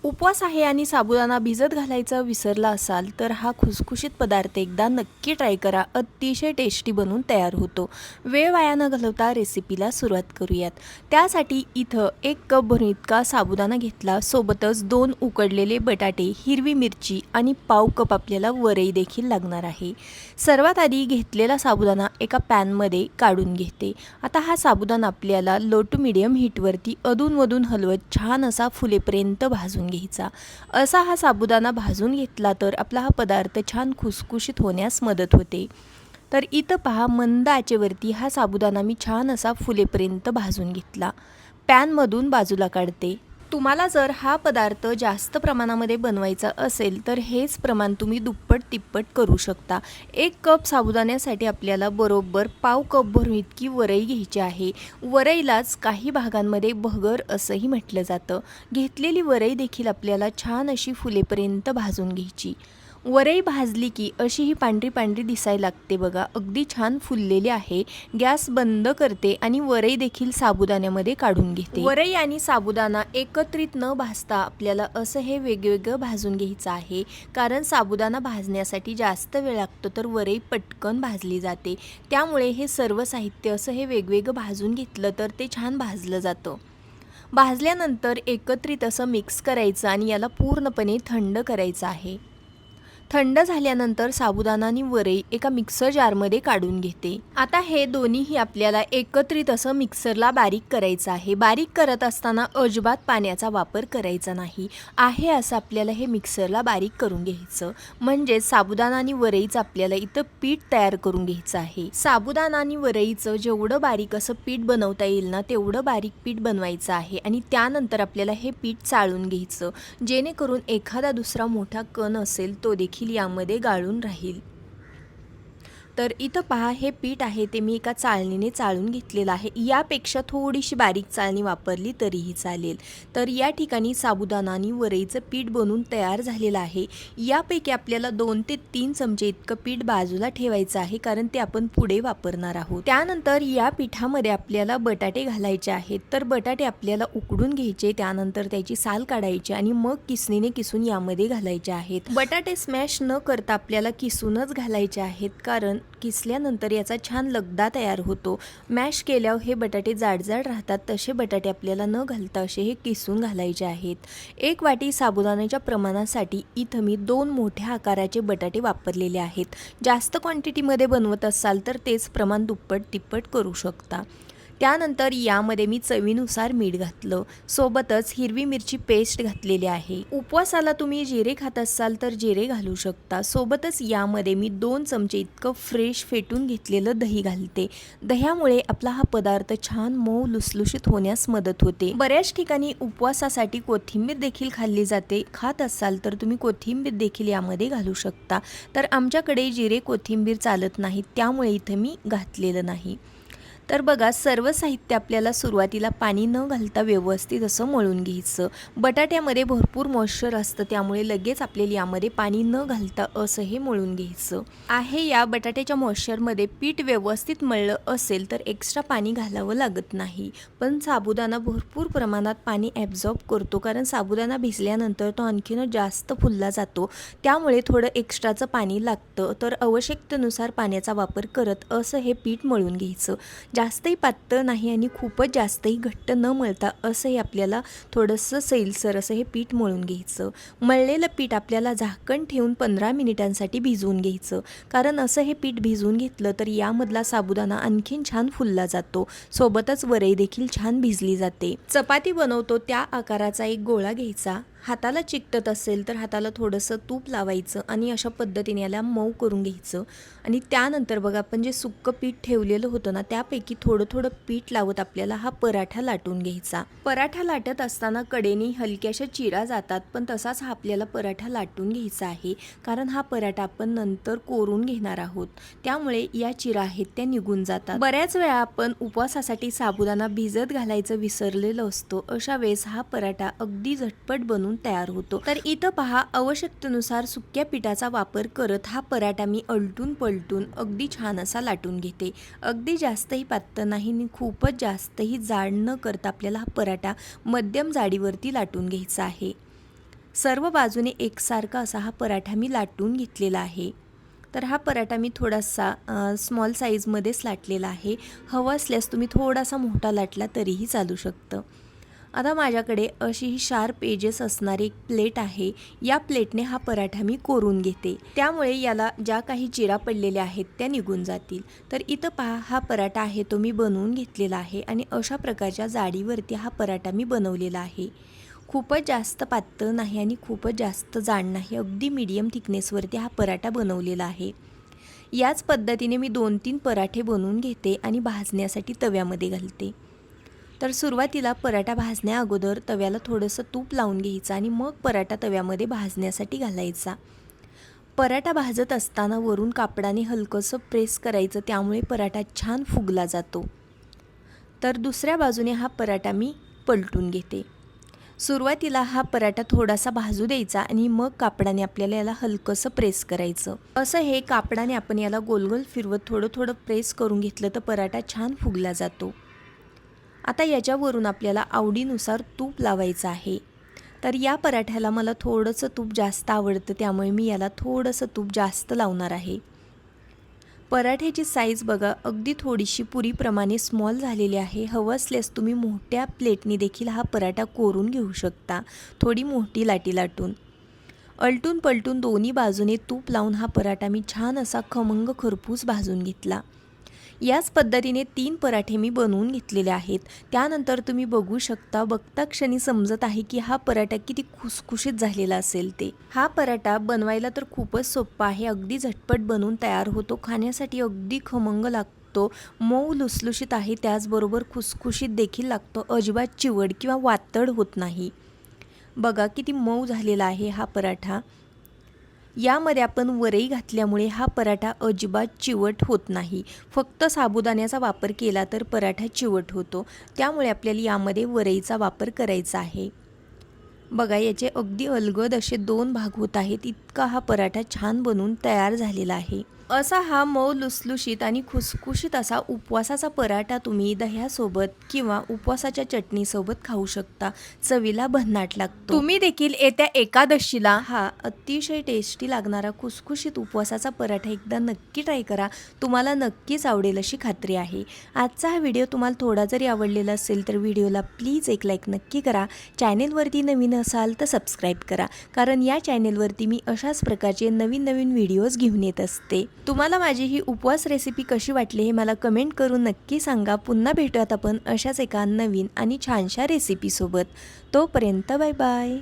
उपवास आहे आणि साबुदाणा भिजत घालायचा विसरला असाल तर हा खुसखुशीत पदार्थ एकदा नक्की ट्राय करा. अतिशय टेस्टी बनून तयार होतो. वेळ वाया न घालवता रेसिपीला सुरुवात करूयात. त्यासाठी इथं 1 कप भरून इतका साबुदाणा घेतला, सोबतच 2 उकडलेले बटाटे, हिरवी मिरची आणि पाव कप आपल्याला वरई देखील लागणार आहे. सर्वात आधी घेतलेला साबुदाणा एका पॅनमध्ये काढून घेते. आता हा साबुदाणा आपल्याला लो टू मीडियम हीटवरती अधूनमधून हलवत छान असा फुलेपर्यंत भाजून घ्यायचा. असा हा साबुदाणा भाजून घेतला तर आपला हा पदार्थ छान खुसखुशीत होण्यास मदत होते. तर इथं पहा, मंद आचेवरती हा साबुदाणा मी छान असा फुलेपर्यंत भाजून घेतला. पॅनमधून बाजूला काढते. तुम्हाला जर हा पदार्थ जास्त प्रमाणामध्ये बनवायचा असेल तर हेच प्रमाण तुम्ही दुप्पट तिप्पट करू शकता. 1 कप साबुदाण्यासाठी आपल्याला बरोबर पाव कप भरून इतकी वरई घ्यायची आहे. वरईलाच काही भागांमध्ये भगर असंही म्हटलं जातं. घेतलेली वरई देखील आपल्याला छान अशी फुलेपर्यंत भाजून घ्यायची. वरई भाजली की अशी ही पांढरी पांढरी दिसायला लागते बघा. अगदी छान फुललेली आहे. गॅस बंद करते आणि वरई देखील साबुदाण्यामध्ये काढून घेते. वरई आणि साबुदाणा एकत्रित न भाजता आपल्याला असं हे वेगवेगळं भाजून घ्यायचं आहे. कारण साबुदाणा भाजण्यासाठी जास्त वेळ लागतो तर वरई पटकन भाजली जाते. त्यामुळे हे सर्व साहित्य असं हे वेगवेगळं भाजून घेतलं तर ते छान भाजलं जातं. भाजल्यानंतर एकत्रित असं मिक्स करायचं आणि याला पूर्णपणे थंड करायचं आहे. थंड झाल्यानंतर साबुदाणा आणि वरई एका मिक्सर जारमध्ये काढून घेते. आता हे दोन्हीही आपल्याला एकत्रित असं मिक्सरला बारीक करायचं आहे. बारीक करत असताना अजिबात पाण्याचा वापर करायचा नाही आहे. असं आपल्याला हे मिक्सरला बारीक करून घ्यायचं. म्हणजे साबुदाणा आणि वरईचं आपल्याला इथं पीठ तयार करून घ्यायचं आहे. साबुदाणा आणि वरईचं जेवढं बारीक असं पीठ बनवता येईल ना तेवढं बारीक पीठ बनवायचं आहे. आणि त्यानंतर आपल्याला हे पीठ चाळून घ्यायचं, जेणेकरून एखादा दुसरा मोठा कण असेल तो देखील यामध्ये गाळून राहील. तर इथं पहा, हे पीठ आहे ते मी एका चाळणीने चाळून घेतलेलं आहे. यापेक्षा थोडीशी बारीक चाळणी वापरली तरीही चालेल. तर या ठिकाणी साबुदाणा आणि वरईचं पीठ बनवून तयार झालेलं आहे. यापैकी आपल्याला 2 ते 3 चमचे इतकं पीठ बाजूला ठेवायचं आहे, कारण ते आपण पुढे वापरणार आहोत. त्यानंतर या पिठामध्ये आपल्याला बटाटे घालायचे आहेत. तर बटाटे आपल्याला उकडून घ्यायचे, त्यानंतर त्याची साल काढायची आणि मग किसणीने किसून यामध्ये घालायचे आहेत. बटाटे स्मॅश न करता आपल्याला किसूनच घालायचे आहेत, कारण किसल्यानंतर याचा छान लगदा तयार होतो. मॅश केल्यावर हे बटाटे जाडजाड राहतात. तसे बटाटे आपल्याला न घालता असे हे किसून घालायचे आहेत. 1 वाटी साबुदाण्याच्या प्रमाणासाठी इथं मी 2 मोठ्या आकाराचे बटाटे वापरलेले आहेत. जास्त क्वांटिटीमध्ये बनवत असाल तर तेच प्रमाण दुप्पट तिप्पट करू शकता. त्यानंतर यामध्ये मी चवीनुसार मीठ घातलं, सोबतच हिरवी मिरची पेस्ट घातलेली आहे. उपवासाला तुम्ही जिरे खात असाल तर जिरे घालू शकता. सोबतच यामध्ये मी 2 चमचे इतकं फ्रेश फेटून घेतलेलं दही घालते. दह्यामुळे आपला हा पदार्थ छान मऊ लुसलुशीत होण्यास मदत होते. बऱ्याच ठिकाणी उपवासासाठी कोथिंबीर देखील खाल्ली जाते. खात असाल तर तुम्ही कोथिंबीर देखील यामध्ये घालू शकता. तर आमच्याकडे जिरे कोथिंबीर चालत नाही, त्यामुळे इथं मी घातलेलं नाही. तर बघा, सर्व साहित्य आपल्याला सुरुवातीला पाणी न घालता व्यवस्थित असं मळून घ्यायचं. बटाट्यामध्ये भरपूर मॉइश्चर असतं, त्यामुळे लगेच आपल्याला यामध्ये पाणी न घालता असं हे मळून घ्यायचं आहे. या बटाट्याच्या मॉइश्चरमध्ये पीठ व्यवस्थित मळलं असेल तर एक्स्ट्रा पाणी घालावं लागत नाही. पण साबुदाणा भरपूर प्रमाणात पाणी ॲब्झॉर्ब करतो, कारण साबुदाणा भिजल्यानंतर तो आणखीन जास्त फुलला जातो. त्यामुळे थोडं एक्स्ट्राचं पाणी लागतं. तर आवश्यकतेनुसार पाण्याचा वापर करत असं हे पीठ मळून घ्यायचं. जास्तही पातळ नाही आणि खूपच जास्तही घट्ट न मळता असंही आपल्याला थोडंसं सैलसर असं हे पीठ मळून घ्यायचं. मळलेलं पीठ आपल्याला झाकण ठेवून 15 मिनिटांसाठी भिजवून घ्यायचं, कारण असं हे पीठ भिजवून घेतलं तर यामधला साबुदाणा आणखीन छान फुलला जातो. सोबतच वरई देखील छान भिजली जाते. चपाती बनवतो त्या आकाराचा एक गोळा घ्यायचा. हाताला चिकटत असेल तर हाताला थोडंसं तूप लावायचं आणि अशा पद्धतीने याला मऊ करून घ्यायचं. आणि त्यानंतर बघा, आपण जे सुक्कं पीठ ठेवलेलं होतं ना त्यापैकी थोडं थोडं पीठ लावत आपल्याला हा पराठा लाटून घ्यायचा. पराठा लाटत असताना कडेने हलक्याशा चिरा जातात, पण तसाच हा आपल्याला पराठा लाटून घ्यायचा आहे, कारण हा पराठा आपण नंतर कोरून घेणार आहोत. त्यामुळे या चिरा आहेत त्या निघून जातात. बऱ्याच वेळा आपण उपवासासाठी साबुदाणा भिजत घालायचं विसरलेलं असतो. अशा वेळेस हा पराठा अगदी झटपट बनून तयार होतो. तर इथं पहा, आवश्यकतेनुसार सुक्या पिठाचा वापर करत हा पराठा मी अलटून पलटून अगदी छान असा लाटून घेते. अगदी जास्तही पातळ नाही आणि खूपच जास्तही जाड न करता आपल्याला हा पराठा मध्यम जाडीवरती लाटून घ्यायचा आहे. सर्व बाजूने एकसारखा असा हा पराठा मी लाटून घेतलेला आहे. तर हा पराठा मी थोडासा स्मॉल साईजमध्येच लाटलेला आहे. हवा असल्यास तुम्ही थोडासा मोठा लाटला तरीही चालू शकतं. आता माझ्याकडे अशी ही शार्प एजेस असणारी एक प्लेट आहे. या प्लेटने हा पराठा मी कोरून घेते. त्यामुळे याला ज्या काही चिरा पडलेल्या आहेत त्या निघून जातील. तर इथं पहा, हा पराठा आहे तो मी बनवून घेतलेला आहे आणि अशा प्रकारच्या जाडीवरती हा पराठा मी बनवलेला आहे. खूपच जास्त पातळ नाही आणि खूपच जास्त जाड नाही, अगदी मीडियम थिकनेसवरती हा पराठा बनवलेला आहे. याच पद्धतीने मी 2-3 पराठे बनवून घेते आणि भाजण्यासाठी तव्यामध्ये घालते. तर सुरुवातीला पराठा भाजण्या अगोदर तव्याला थोडंसं तूप लावून घ्यायचं आणि मग पराठा तव्यामध्ये भाजण्यासाठी घालायचा. पराठा भाजत असताना वरून कापडाने हलकंसं प्रेस करायचं, त्यामुळे पराठा छान फुगला जातो. तर दुसऱ्या बाजूने हा पराठा मी पलटून घेते. सुरुवातीला हा पराठा थोडासा भाजू द्यायचा आणि मग कापडाने आपल्याला याला हलकंसं प्रेस करायचं. असं हे कापडाने आपण याला गोल गोल फिरवत थोडं थोडं प्रेस करून घेतलं तर पराठा छान फुगला जातो. आता याच्यावरून आपल्याला आवडीनुसार तूप लावायचं आहे. तर या पराठ्याला मला थोडंसं तूप जास्त आवडतं, त्यामुळे मी याला थोडंसं तूप जास्त लावणार आहे. पराठ्याची साईज बघा, अगदी थोडीशी पुरीप्रमाणे स्मॉल झालेली आहे. हवं असल्यास तुम्ही मोठ्या प्लेटने देखील हा पराठा कोरून घेऊ शकता, थोडी मोठी लाटी लाटून. अलटून पलटून दोन्ही बाजूने तूप लावून हा पराठा मी छान असा खमंग खरपूस भाजून घेतला. याच पद्धतीने 3 पराठे मी बनवून घेतलेले आहेत. त्यानंतर तुम्ही बघू शकता, बघता क्षणी समजत आहे की हा पराठा किती खुसखुशीत झालेला असेल ते. हा पराठा बनवायला तर खूपच सोपा आहे. अगदी झटपट बनवून तयार होतो. खाण्यासाठी अगदी खमंग लागतो. मऊ लुसलुशीत आहे, त्याचबरोबर खुसखुशीत देखील लागतो. अजिबात चिवट किंवा वातड होत नाही. बघा किती मऊ झालेला आहे हा पराठा. यामध्ये आपण वरई घातल्यामुळे हा पराठा अजिबात चिवट होत नाही. फक्त साबुदाण्याचा वापर केला तर पराठा चिवट होतो. त्यामुळे आपल्याला यामध्ये वरईचा वापर करायचा आहे. बघा, याचे अगदी अलगद असे 2 भाग होत आहेत. इतका हा पराठा छान बनून तयार झालेला आहे. असा हा मऊ लुसलुशीत आणि खुसखुशीत असा उपवासाचा पराठा तुम्ही दह्यासोबत किंवा उपवासाच्या चटणीसोबत खाऊ शकता. चवीला भन्नाट लागतो. तुम्ही देखील येत्या एकादशीला हा अतिशय टेस्टी लागणारा खुसखुशीत उपवासाचा पराठा एकदा नक्की ट्राय करा. तुम्हाला नक्कीच आवडेल अशी खात्री आहे. आजचा हा व्हिडिओ तुम्हाला थोडा जरी आवडलेला असेल तर व्हिडिओला प्लीज एक लाईक नक्की करा. चॅनेलवरती नवीन असाल तर सबस्क्राईब करा, कारण या चॅनेलवरती मी अशाच प्रकारचे नवीन नवीन व्हिडिओज घेऊन येत असते. तुम्हाला माझी ही उपवास रेसिपी कशी वाटली हे मला कमेंट करून नक्की सांगा. पुन्हा भेटूयात आपण अशाच एका नवीन आणि छानशा रेसिपीसोबत. तोपर्यंत बाय बाय.